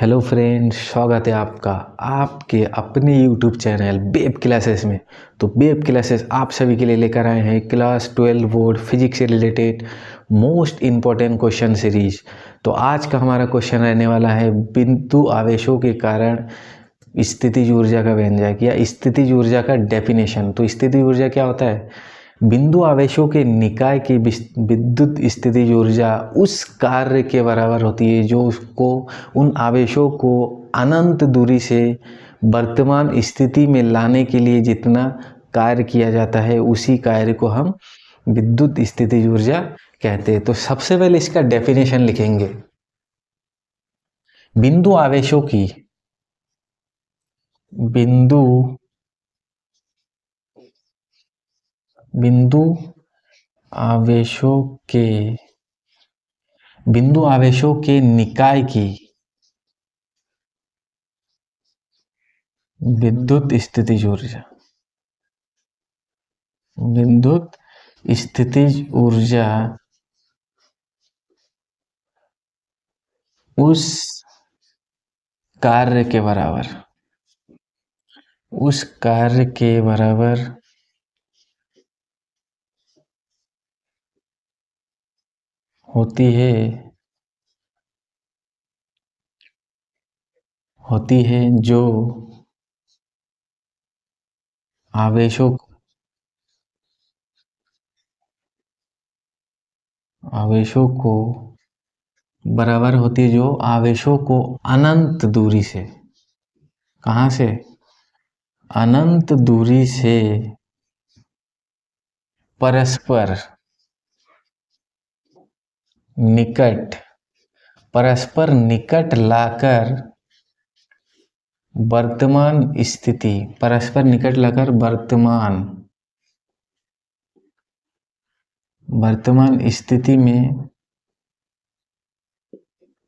Hello friends, स्वागत है आपका आपके अपने यूट्यूब चैनल बेब क्लासेस में। तो बेब क्लासेस आप सभी के लिए लेकर आए हैं क्लास 12 बोर्ड फिजिक्स से related most important question series. तो आज का हमारा क्वेश्चन रहने वाला है बिंदु आवेशों के कारण स्थितिज ऊर्जा का व्यंजक या स्थितिज ऊर्जा का डेफिनेशन। तो स्थितिज ऊर्जा क्या होता है? बिंदु आवेशों के निकाय की विद्युत स्थितिज ऊर्जा उस कार्य के बराबर होती है जो उसको उन आवेशों को अनंत दूरी से वर्तमान स्थिति में लाने के लिए जितना कार्य किया जाता है उसी कार्य को हम विद्युत स्थितिज ऊर्जा कहते हैं। तो सबसे पहले इसका डेफिनेशन लिखेंगे। बिंदु आवेशों की बिंदु आवेशों के निकाय की विद्युत स्थितिज ऊर्जा उस कार्य के बराबर होती है जो आवेशों को बराबर होती है जो आवेशों को अनंत दूरी से, कहाँ से? अनंत दूरी से परस्पर निकट लाकर वर्तमान स्थिति में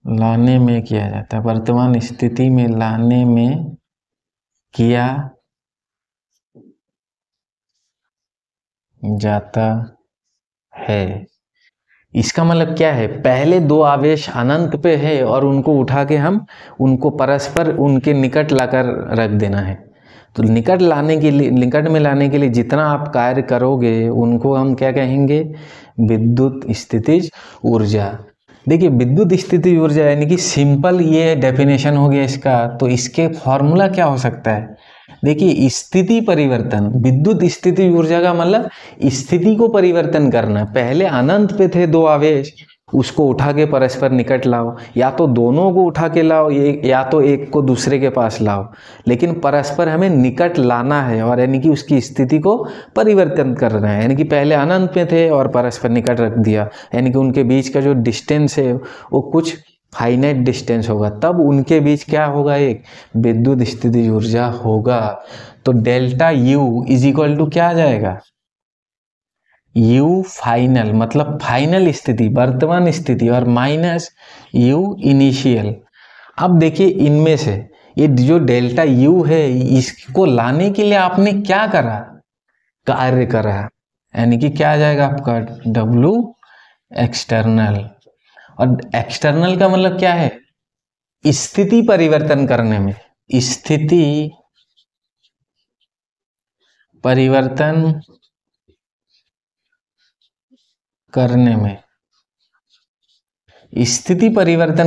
लाने में किया जाता है। वर्तमान स्थिति में लाने में किया जाता है। इसका मतलब क्या है? पहले दो आवेश अनंत पे है और उनको उठा के हम उनको परस्पर उनके निकट लाकर रख देना है। तो निकट में लाने के लिए जितना आप कार्य करोगे उनको हम क्या कहेंगे? विद्युत स्थितिज ऊर्जा। देखिए, विद्युत स्थितिज ऊर्जा यानी कि सिंपल ये डेफिनेशन हो गया इसका। तो इसके फॉर्मूला क्या हो सकता है? देखिए, स्थिति परिवर्तन, विद्युत स्थितिज ऊर्जा का मतलब स्थिति को परिवर्तन करना। पहले अनंत पे थे दो आवेश, उसको उठा के परस्पर निकट लाओ, या तो दोनों को उठा के लाओ या तो एक को दूसरे के पास लाओ, लेकिन परस्पर हमें निकट लाना है और यानी कि उसकी स्थिति को परिवर्तन करना है। यानी कि पहले अनंत में थे और परस्पर निकट रख दिया, यानी कि उनके बीच का जो डिस्टेंस है वो कुछ फाइनाइट डिस्टेंस होगा, तब उनके बीच क्या होगा? एक विद्युत स्थितिज ऊर्जा होगा। तो delta U is equal to क्या आ जाएगा? यू फाइनल मतलब फाइनल स्थिति, वर्तमान स्थिति, और माइनस यू इनिशियल। अब देखिए, इनमें से ये जो डेल्टा यू है इसको लाने के लिए आपने क्या करा? कार्य करा, यानी कि क्या आ जाएगा आपका? W external. और एक्सटर्नल का मतलब क्या है? स्थिति परिवर्तन करने में, स्थिति परिवर्तन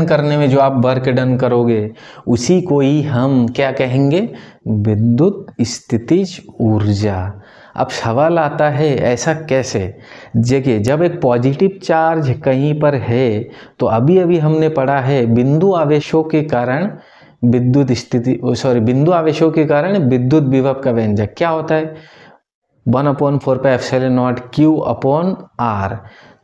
करने में जो आप वर्क डन करोगे उसी को ही हम क्या कहेंगे? विद्युत स्थितिज ऊर्जा। अब सवाल आता है, ऐसा कैसे? देखिए, जब एक पॉजिटिव चार्ज कहीं पर है तो अभी हमने पढ़ा है बिंदु आवेशों के कारण विद्युत विभव का व्यंजक क्या होता है? 1/4πε0 Q/R।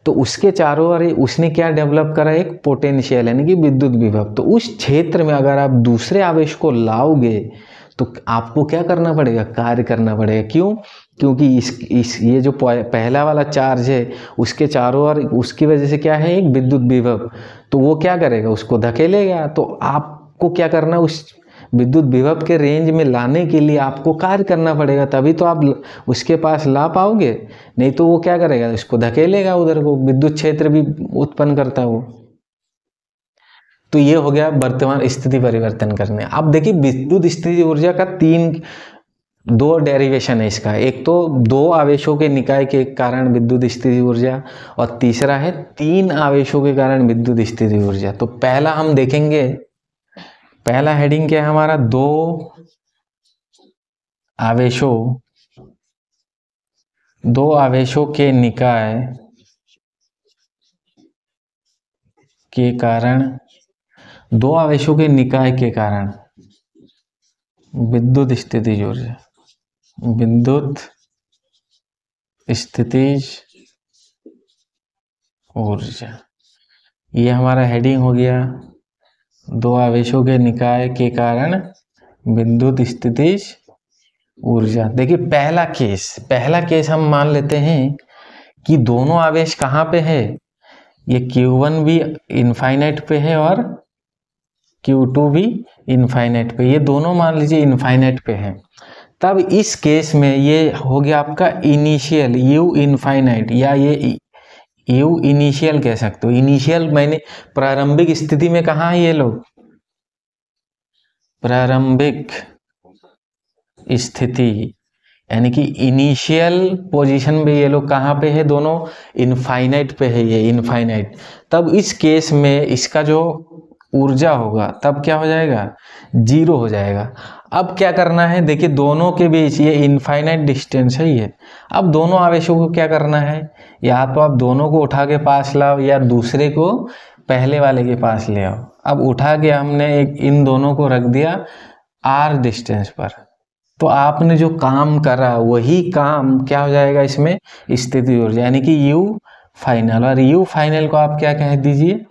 तो उसके चारों ओर उसने क्या डेवलप करा? एक पोटेंशियल यानी कि विद्युत विभव। तो उस क्षेत्र में अगर आप दूसरे आवेश को लाओगे तो आपको क्या करना पड़ेगा? कार्य करना पड़ेगा। क्यों? क्योंकि ये जो पहला वाला चार्ज है उसके चारों ओर उसकी वजह से क्या है? एक विद्युत विभव। तो वो क्या करेगा? उसको धकेलेगा। तो आपको क्या करना? उस विद्युत विभव के रेंज में लाने के लिए आपको कार्य करना पड़ेगा, तभी तो आप उसके पास ला पाओगे। नहीं तो वो क्या करेगा? इसको धकेलेगा उधर को, विद्युत क्षेत्र भी उत्पन्न करता है वो। तो ये हो गया वर्तमान स्थिति परिवर्तन करने। अब देखिए विद्युत स्थिति ऊर्जा का दो डेरिवेशन है इसका। एक तो दो आवेशों के निकाय के कारण विद्युत स्थिति ऊर्जा, और तीसरा है तीन आवेशों के कारण विद्युत स्थिति ऊर्जा। तो पहला हम देखेंगे, पहला हेडिंग क्या है हमारा, दो आवेशों के निकाय के कारण, दो आवेशों के निकाय के कारण विद्युत स्थितिज ऊर्जा, विद्युत स्थितिज ऊर्जा, ये हमारा हेडिंग हो गया, दो आवेशों के निकाय के कारण विद्युत स्थितिज ऊर्जा। देखिए पहला केस हम मान लेते हैं कि दोनों आवेश कहाँ पे है, ये Q1 भी इनफाइनाइट पे है और Q2 भी इनफाइनाइट पे, ये दोनों मान लीजिए इनफाइनाइट पे हैं। तब इस केस में ये हो गया आपका इनिशियल U इनफाइनाइट, या ये U इनिशियल कह सकते हो। इनिशियल मैंने प्रारंभिक स्थिति में कहाँ है ये लोग, प्रारंभिक स्थिति यानी कि इनिशियल पोजीशन में ये लोग कहाँ पे है, दोनों इनफाइनाइट पे है, ये इनफाइनाइट। तब इस केस में इसका जो ऊर्जा होगा तब क्या हो जाएगा, जीरो हो जाएगा। अब क्या करना है, देखिए दोनों के बीच ये इनफाइनाइट डिस्टेंस है ये। अब दोनों आवेशों को क्या करना है, या तो आप दोनों को उठा के पास लाओ या दूसरे को पहले वाले के पास ले आओ। अब उठा के हमने इन दोनों को रख दिया r डिस्टेंस पर, तो आपने जो काम करा वही काम क्या हो जाएगा इसमें, स्थिति ऊर्जा यानी कि U फाइनल। और U फाइनल को आप क्या कह दीजिए,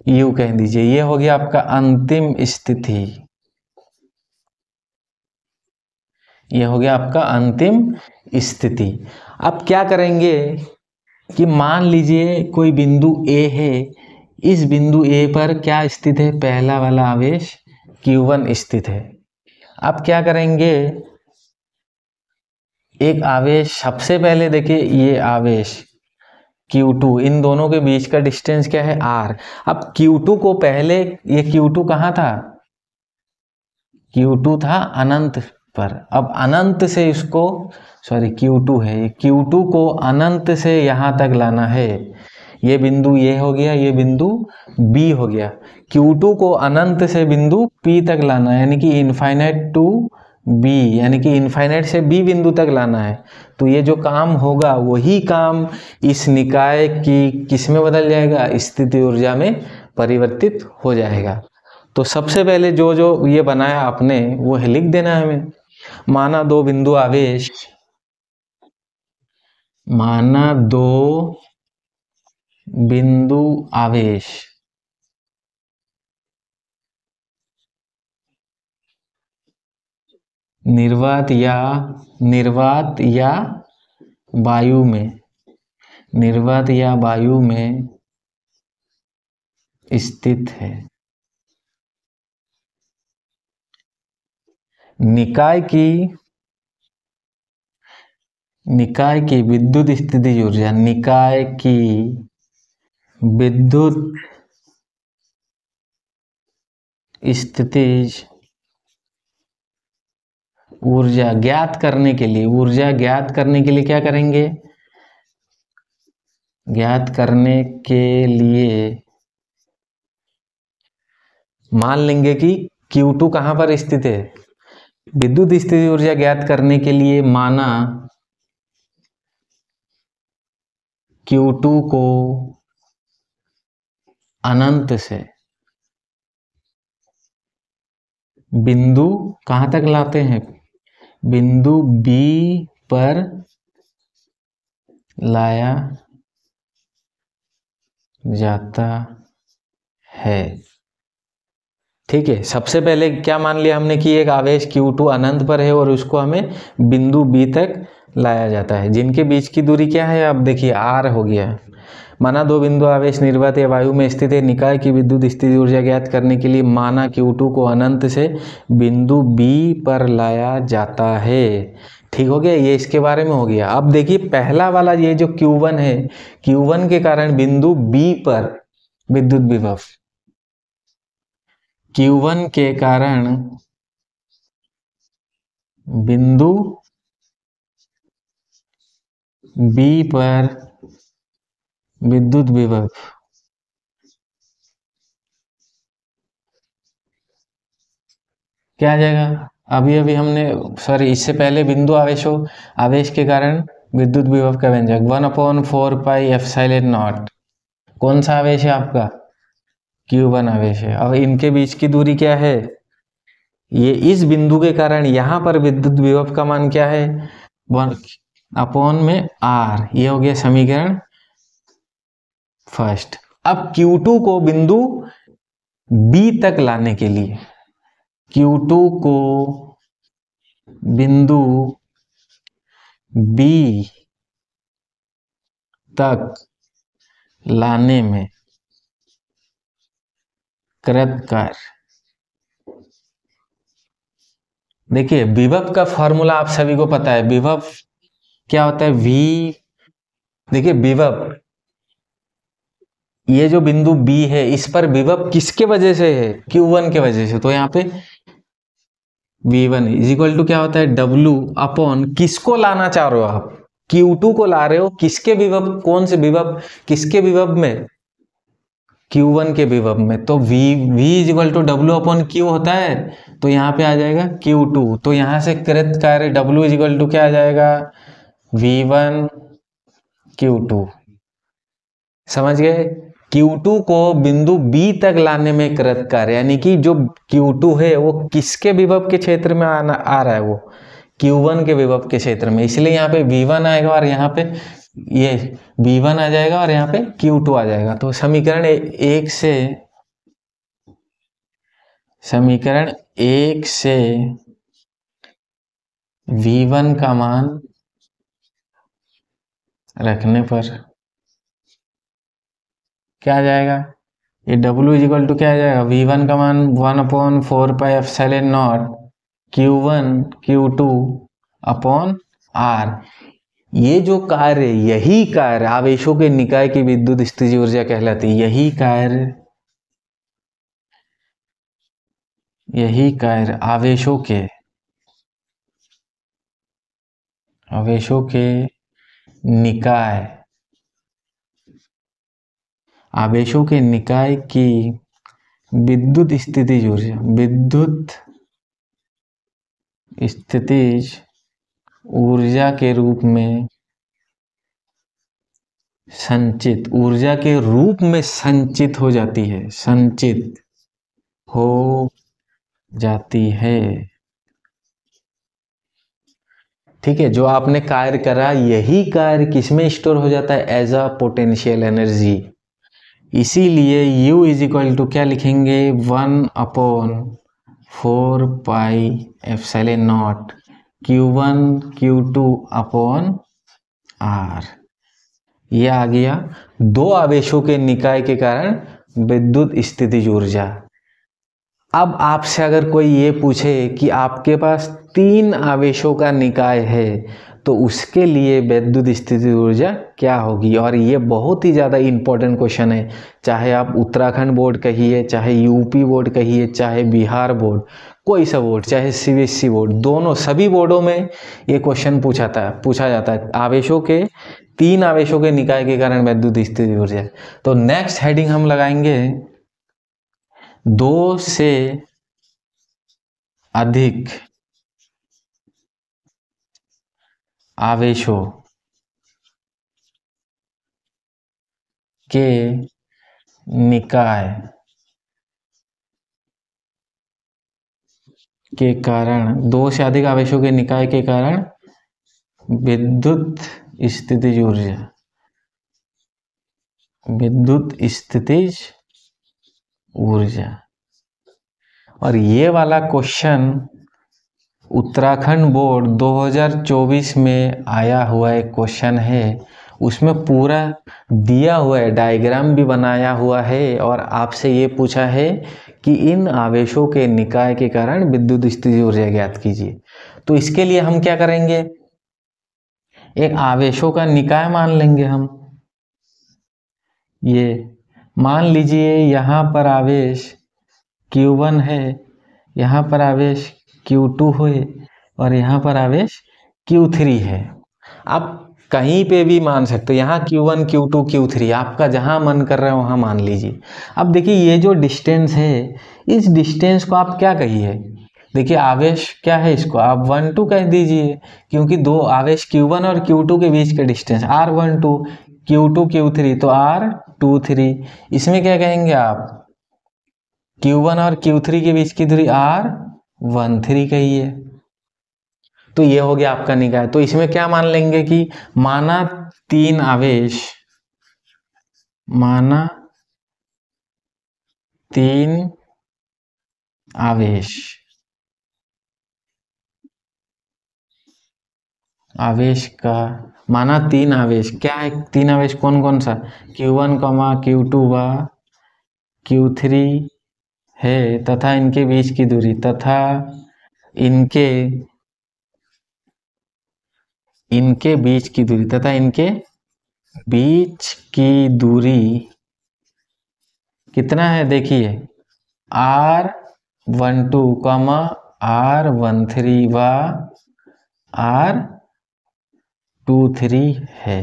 U कह दीजिए। ये हो गया आपका अंतिम स्थिति, ये हो गया आपका अंतिम स्थिति। अब क्या करेंगे कि मान लीजिए कोई बिंदु A है, इस बिंदु A पर क्या स्थित है, पहला वाला आवेश Q1 स्थित है। अब क्या करेंगे, एक आवेश सबसे पहले देखिए, ये आवेश Q2, इन दोनों के बीच का डिस्टेंस क्या है, R। अब Q2 को पहले, ये Q2 कहाँ था, Q2 था अनंत पर। अब अनंत से इसको, सॉरी Q2 है, Q2 को अनंत से यहाँ तक लाना है। ये बिंदु ये हो गया, ये बिंदु B हो गया। Q2 को अनंत से बिंदु P तक लाना है, यानी कि इनफाइनाइट टू B, यानी कि इनफाइनाइट से B बिंदु तक लाना है। तो ये जो काम होगा वही काम इस निकाय की किस में बदल जाएगा, स्थिति ऊर्जा में परिवर्तित हो जाएगा। तो सबसे पहले जो जो ये बनाया आपने वो लिख देना है हमें। माना दो बिंदु आवेश, माना दो बिंदु आवेश निर्वात या वायु में, निर्वात या वायु में स्थित है। निकाय की विद्युत स्थितिज ऊर्जा, निकाय की विद्युत स्थितिज ऊर्जा ज्ञात करने के लिए, ऊर्जा ज्ञात करने के लिए क्या करेंगे, ज्ञात करने के लिए मान लेंगे कि Q2 कहां पर स्थित है। विद्युत स्थिति ऊर्जा ज्ञात करने के लिए माना Q2 को अनंत से बिंदु कहां तक लाते हैं, बिंदु B पर लाया जाता है। ठीक है, सबसे पहले क्या मान लिया हमने कि एक आवेश Q2 अनंत पर है और उसको हमें बिंदु B तक लाया जाता है, जिनके बीच की दूरी क्या है, अब देखिए R हो गया। माना दो बिंदु आवेश निर्वात या वायु में स्थित है, निकाय की विद्युत स्थिति ऊर्जा ज्ञात करने के लिए माना Q2 को अनंत से बिंदु B पर लाया जाता है। ठीक हो गया, ये इसके बारे में हो गया। अब देखिए पहला वाला ये जो Q1 है, Q1 के कारण बिंदु B पर विद्युत विभव Q1 के कारण बिंदु B पर विद्युत विभव क्या आ जाएगा? अभी अभी हमने, सॉरी, इससे पहले बिंदु आवेश के कारण विद्युत विभव का व्यंजक 1/4πε0। कौन सा आवेश है आपका? Q1 आवेश है। अब इनके बीच की दूरी क्या है? ये इस बिंदु के कारण यहां पर विद्युत विभव का मान क्या है? 1/r। ये हो गया समीकरण फर्स्ट। अब Q2 को बिंदु B तक लाने के लिए, Q2 को बिंदु B तक लाने में कृत कार्य, देखिए विभव का फॉर्मूला आप सभी को पता है। विभव क्या होता है? V, देखिए विभव, ये जो बिंदु B है इस पर विभव किसके वजह से है? Q1 के वजह से। तो यहाँ पे V1 इज इक्वल टू क्या होता है? W अपॉन, किसको लाना चाह रहे हो आप? Q2 को ला रहे हो, किसके विभव, कौन से विभव, किसके विभव में? Q1 के विभव में। तो V is equal to W upon Q होता है, तो यहाँ पे आ जाएगा Q2। तो यहाँ से कृत कार्य W इज इक्वल टू क्या आ जाएगा? V1 Q2। समझ गए? Q2 को बिंदु B तक लाने में कृत कार्य, यानी कि जो Q2 है वो किसके विभव के क्षेत्र में आ रहा है? वो Q1 के विभव के क्षेत्र में, इसलिए यहाँ पे V1 आएगा और यहाँ पे ये V1 आ जाएगा और यहाँ पे Q2 आ जाएगा। तो समीकरण एक से V1 का मान रखने पर क्या आ जाएगा? ये W इज इक्वल टू क्या आ जाएगा? V1 का मान 1/4πε0 Q1 Q2 अपॉन R। ये जो कार्य, यही कार्य आवेशों के निकाय की विद्युत स्थितिज ऊर्जा कहलाती है। यही कार्य आवेशों के निकाय की विद्युत स्थितिज ऊर्जा के रूप में संचित हो जाती है। ठीक है, जो आपने कार्य करा, यही कार्य किसमें स्टोर हो जाता है? As a potential energy. इसीलिए U इज इक्वल टू क्या लिखेंगे? 1/4πε0 Q1 Q2 अपॉन R। ये आ गया दो आवेशों के निकाय के कारण विद्युत स्थितिज ऊर्जा। अब आपसे अगर कोई ये पूछे कि आपके पास 3 आवेशों का निकाय है तो उसके लिए विद्युत स्थितिज ऊर्जा क्या होगी? और ये बहुत ही ज़्यादा इम्पोर्टेंट क्वेश्चन है। चाहे आप उत्तराखंड बोर्ड कहिए, चाहे यूपी बोर्ड कहिए, चाहे बिहार बोर्ड, कोई सा बोर्ड, चाहे सीबीएसई बोर्ड, दोनों सभी बोर्डों में ये क्वेश्चन पूछा जाता है। 3 आवेशों के निकाय के कारण विद्युत स्थितिज ऊर्जा। तो नेक्स्ट हेडिंग हम लगाएंगे 2 से अधिक आवेशों के निकाय के कारण, 2 से अधिक आवेशों के निकाय के कारण विद्युत स्थितिज ऊर्जा। और ये वाला क्वेश्चन उत्तराखंड बोर्ड 2024 में आया हुआ एक क्वेश्चन है। उसमें पूरा दिया हुआ है, डायग्राम भी बनाया हुआ है और आपसे ये पूछा है कि इन आवेशों के निकाय के कारण विद्युत स्थितिज ऊर्जा ज्ञात कीजिए। तो इसके लिए हम क्या करेंगे? एक आवेशों का निकाय मान लेंगे हम। ये मान लीजिए यहाँ पर आवेश Q1 है, यहाँ पर आवेश Q2 है और यहाँ पर आवेश Q3 है। आप कहीं पे भी मान सकते हो, यहाँ Q1 Q2 Q3 आपका जहाँ मन कर रहा है वहाँ मान लीजिए। अब देखिए ये जो डिस्टेंस है, इस डिस्टेंस को आप क्या कहिए, देखिए आवेश क्या है, इसको आप 1 2 कह दीजिए, क्योंकि दो आवेश Q1 और Q2 के बीच का डिस्टेंस R12, Q2 Q3 तो R23। इसमें क्या कहेंगे आप, Q1 और Q3 के बीच की दूरी R13 कहिए। तो ये हो गया आपका निकाय। तो इसमें क्या मान लेंगे कि माना तीन तीन आवेश क्या है, तीन आवेश कौन कौन सा, Q1, Q2 व Q3 है तथा इनके बीच की दूरी इनके बीच की दूरी कितना है, देखिए R12, R13 व R23 है।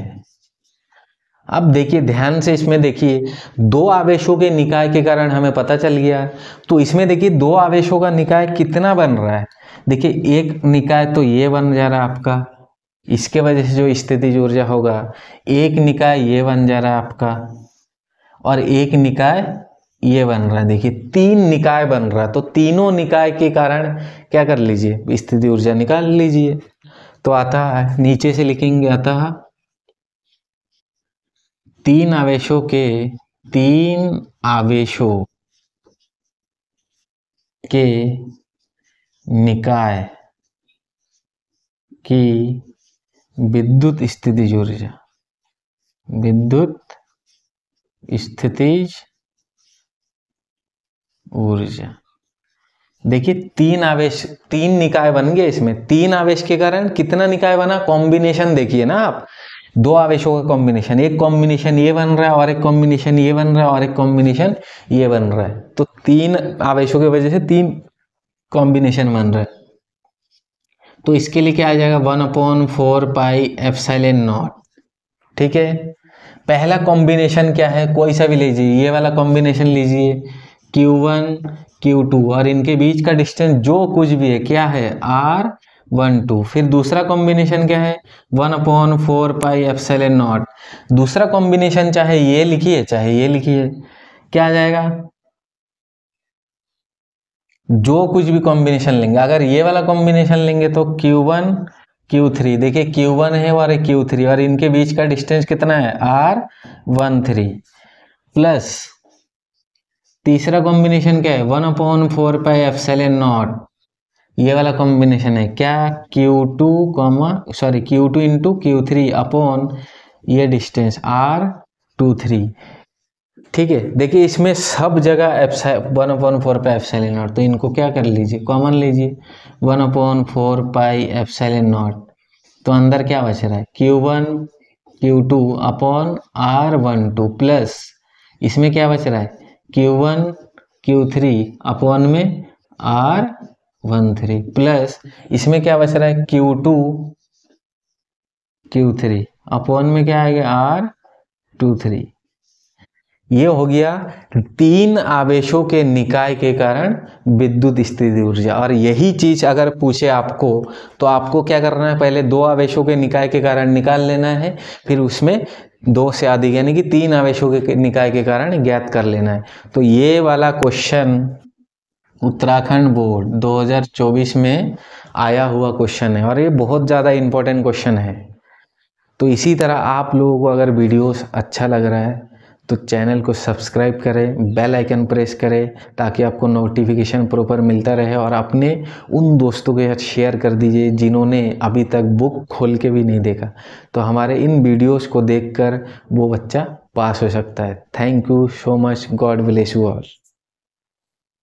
अब देखिए ध्यान से, इसमें देखिए दो आवेशों के निकाय के कारण हमें पता चल गया। तो इसमें देखिए दो आवेशों का निकाय कितना बन रहा है, देखिए एक निकाय तो ये बन जा रहा है आपका, इसके वजह से जो स्थितिज ऊर्जा होगा, एक निकाय ये बन जा रहा है आपका और एक निकाय ये बन रहा है। देखिए तीन निकाय बन रहा है, तो तीनों निकाय के कारण क्या कर लीजिए, स्थिति ऊर्जा निकाल लीजिए। तो आता है, नीचे से लिखेंगे, अतः तीन आवेशों के निकाय की विद्युत स्थितिज ऊर्जा देखिए तीन निकाय बन गए। इसमें तीन आवेश के कारण कितना निकाय बना, कॉम्बिनेशन देखिए ना आप, दो आवेशों का कॉम्बिनेशन, एक कॉम्बिनेशन ये बन रहा है और एक कॉम्बिनेशन ये बन रहा है और एक कॉम्बिनेशन ये बन रहा है। तो तीन आवेशों की वजह से तीन कॉम्बिनेशन बन रहा है। तो इसके लिए क्या आ जाएगा, 1/4 पाई एप्सिलॉन नॉट। ठीक है, पहला कॉम्बिनेशन क्या है, कोई सा भी लीजिए, ये वाला कॉम्बिनेशन लीजिए Q1 Q2 और इनके बीच का डिस्टेंस जो कुछ भी है क्या है, R12। फिर दूसरा कॉम्बिनेशन क्या है, 1/4 पाई एप्सिलॉन नॉट। दूसरा कॉम्बिनेशन चाहे ये लिखिए चाहे ये लिखिए, क्या आ जाएगा, जो कुछ भी कॉम्बिनेशन लेंगे, अगर ये वाला कॉम्बिनेशन लेंगे तो Q1 Q3, देखिए Q1 है और Q3 और इनके बीच का डिस्टेंस कितना है, R13, प्लस तीसरा कॉम्बिनेशन क्या है, 1/4 पाई एप्सिलॉन नॉट। ये वाला कॉम्बिनेशन है क्या, Q2 इंटू Q3 अपॉन ये डिस्टेंस R23। ठीक है, देखिए इसमें सब जगह 1/4 पाई एप्सिलॉन नॉट, तो इनको क्या कर लीजिए, कॉमन लीजिए, 1/4 पाई एप्सिलॉन नॉट। तो अंदर क्या बच रहा है, Q1 Q2 upon R12 plus इसमें क्या बच रहा है, Q1 Q3 अपॉन में R13 प्लस इसमें क्या बच रहा है, Q2 Q3 अपॉन में क्या आएगा, R23। ये हो गया तीन आवेशों के निकाय के कारण विद्युत स्थिति ऊर्जा। और यही चीज अगर पूछे आपको तो आपको क्या करना है, पहले दो आवेशों के निकाय के कारण निकाल लेना है, फिर उसमें दो से अधिक यानी कि तीन आवेशों के निकाय के कारण ज्ञात कर लेना है। तो ये वाला क्वेश्चन उत्तराखंड बोर्ड 2024 में आया हुआ क्वेश्चन है और ये बहुत ज़्यादा इम्पोर्टेंट क्वेश्चन है। तो इसी तरह आप लोगों को अगर वीडियोस अच्छा लग रहा है तो चैनल को सब्सक्राइब करें, बेल आइकन प्रेस करें ताकि आपको नोटिफिकेशन प्रॉपर मिलता रहे, और अपने उन दोस्तों के साथ शेयर कर दीजिए जिन्होंने अभी तक बुक खोल के भी नहीं देखा, तो हमारे इन वीडियोस को देखकर वो बच्चा पास हो सकता है। Thank you so much, God bless you all.